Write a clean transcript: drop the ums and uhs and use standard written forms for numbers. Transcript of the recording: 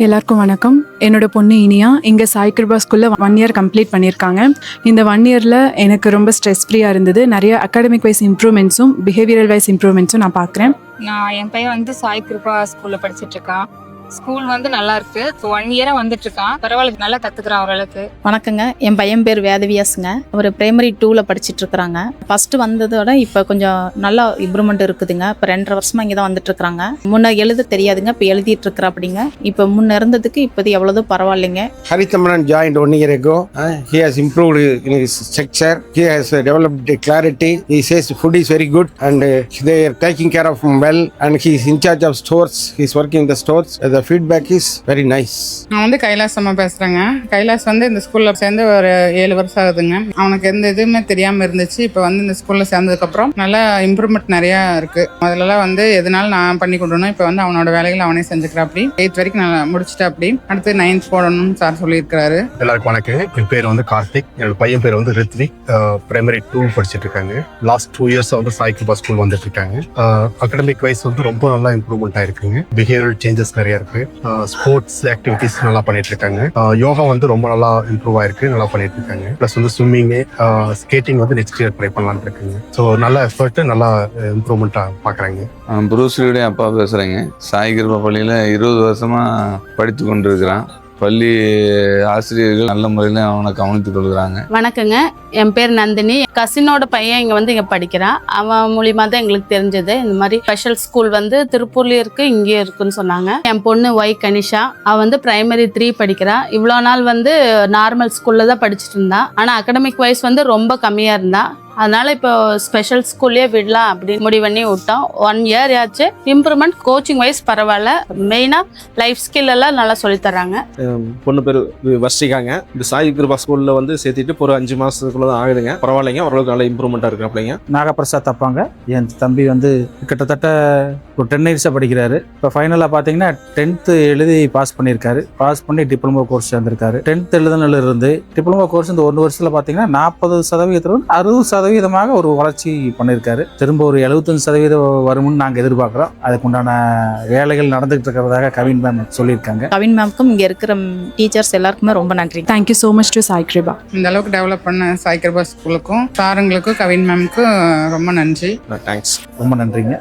எல்லாருக்கும் வணக்கம். என்னோட பொண்ணு இனியா இங்கே சாய் கிருபா ஸ்கூலில் 1 இயர் கம்ப்ளீட் பண்ணியிருக்காங்க. இந்த 1 இயரில் எனக்கு ரொம்ப ஸ்ட்ரெஸ் ஃப்ரீயாக இருந்தது. நிறைய அகாடமிக் வைஸ் இம்ப்ரூவ்மெண்ட்ஸும் பிஹேவியரல் வைஸ் இம்ப்ரூவ்மெண்ட்ஸும் நான் பார்க்குறேன். என் பையன் சாய் கிருபா ஸ்கூலில் படிச்சுட்டு இருக்கான். ஸ்கூல் நல்லா இருக்கு. 1 இயரா வந்துட்டு இருக்கான். பரவாயில்ல, நல்லா கத்துக்கிறான் ஓரளவுக்கு. வணக்கங்க, என் பையன் பேர் வேதவியாஸுங்க. அவர் பிரைமரி 2ல படிச்சுட்டு இருக்கிறாங்க. ஃபர்ஸ்ட் வந்ததோட இப்போ கொஞ்சம் நல்லா இம்ப்ரூவ்மெண்ட் இருக்குதுங்க. இப்போ 2.5 வருஷமா இங்கே தான் வந்துட்டு இருக்கிறாங்க. முன்ன எழுத தெரியாதுங்க, இப்போ எழுதிட்டு இருக்கிறா அப்படிங்க. இப்போ முன்ன இருந்ததுக்கு இப்போது எவ்வளவு பரவாயில்லைங்க. Harithamran joined 1 year ago. He has improved in his structure. He has developed clarity. He says food is very good and they are taking care of him well. And he is in charge of stores. He is working in the stores. The feedback is very nice. நான் கைலாஸ் அம்மா பேசுறேங்க. கைலாஸ் இந்த ஸ்கூல்ல சேர்ந்து ஒரு 7 வருஷம் ஆகுதுங்க. அவனுக்கு எந்த எதுவுமே தெரியாம இருந்துச்சு. இப்போ இந்த ஸ்கூல்ல சேர்ந்ததுக்கு அப்புறம் நல்லா இம்ப்ரூவ்மெண்ட் நிறைய இருக்கு. முதல்ல எதனால நான் பண்ணி கொடுக்கணும். இப்போ அவனோட வேலைகளை அவனே செஞ்சுக்கிறா. அப்படி 8th வரைக்கும் நல்லா முடிச்சுட்டா. அப்படி அடுத்து 9th போடணும்னு சார் சொல்லியிருக்காரு. எல்லாருக்கும் வணக்கம். என் பேர் கார்த்திக். என்னோட பையன் பேர் ரித்விக். பிரைமரி 2 படிச்சுட்டு இருக்காங்க. Last 2 years Sai Kripa school வந்துட்டு இருக்காங்க. அகாடமிக் வைஸ் ரொம்ப நல்லா இம்ப்ரூவ்மெண்ட் ஆயிருக்குங்க. பிஹேவியரல் சேஞ்சஸ் நிறைய இருக்கு. ஸ்போர்ட்ஸ் ஆக்டிவிட்டிஸ் நல்லா பண்ணிட்டு இருக்காங்க. யோகா ரொம்ப நல்லா இம்ப்ரூவ் ஆயிருக்கு, நல்லா பண்ணிட்டு இருக்காங்க. Plus swimming, skating next year try பண்ணலாம்னு இருக்காங்க. ஸோ நல்ல எஃபர்ட், நல்லா இம்ப்ரூவ்மெண்ட்டா பாக்குறாங்க. புரூஸ்லியுடைய அப்பா பேசுறேங்க. சாய் கிருபா பள்ளியில 20 வருஷமா படித்து கொண்டிருக்கிறான். பள்ளி ஆசிரியர்கள் நல்ல முறையில் அவனை கவனித்துக் கொள்கிறாங்க. வணக்கங்க, என் பேர் நந்தினி. கசினோட பையன் இங்கே படிக்கிறான். அவன் மூலியமா தான் எங்களுக்கு தெரிஞ்சது. இந்த மாதிரி ஸ்பெஷல் ஸ்கூல் திருப்பூர்லயும் இருக்கு, இங்கேயும் இருக்குன்னு சொன்னாங்க. என் பொண்ணு கனிஷா, அவ பிரைமரி 3 படிக்கிறா. இவ்வளோ நாள் நார்மல் ஸ்கூல்ல தான் படிச்சுட்டு இருந்தா. ஆனா அகாடமிக் வைஸ் ரொம்ப கம்மியா இருந்தா. அதனால இப்போ ஸ்பெஷல் ஸ்கூல்லே விடலாம் அப்படின்னு முடிவு பண்ணி விட்டோம். 1 இயர் ஆச்சு. இம்ப்ரூவ்மெண்ட் கோச்சிங் வைஸ் பரவாயில்ல. மெயினா லைஃப் ஸ்கில் எல்லாம் நல்லா சொல்லி தராங்க. பொண்ணு பேர் வர்ஷிகாங்க. இந்த சாய் கிருபா ஸ்கூல்ல சேர்த்துட்டு ஒரு 5 மாசத்துக்குள்ள தான் ஆகுதுங்க. பரவாயில்லைங்க, ஓரளவுக்கு நல்ல இம்ப்ரூவ்மெண்டா இருக்கிறாங்க. நாகப்பிரசாத் அப்பாங்க. என் தம்பி கிட்டத்தட்ட ஒரு 10 இயர்ஸாக படிக்கிறாரு. இப்போ ஃபைனலாக பார்த்தீங்கன்னா 10th எழுதி பாஸ் பண்ணியிருக்காரு. பாஸ் பண்ணி டிப்ளமோ கோர்ஸ் சேர்ந்திருக்காரு. 10th எழுதுனதுல இருந்து டிப்ளமோ கோர்ஸ் இந்த 1 வருஷத்துல பார்த்தீங்கன்னா 40% 60% ஒரு வளர்ச்சி பண்ணியிருக்காரு. திரும்ப ஒரு 75% வரும்னு நாங்கள் எதிர்பார்க்குறோம். அதுக்குண்டான வேலைகள் நடந்துகிட்டு இருக்கிறதாக கவின் மேம் சொல்லியிருக்காங்க. கவின் மேம்க்கும் இங்கே இருக்கிற டீச்சர்ஸ் எல்லாருக்குமே ரொம்ப நன்றி. Thank you so much to Sai Kripa. இந்த அளவுக்கு டெவலப் பண்ண சாய் கிருபா ஸ்கூலுக்கும் சாருங்களுக்கும் கவின் மேம்க்கும் ரொம்ப நன்றி. தேங்க்ஸ், ரொம்ப நன்றிங்க.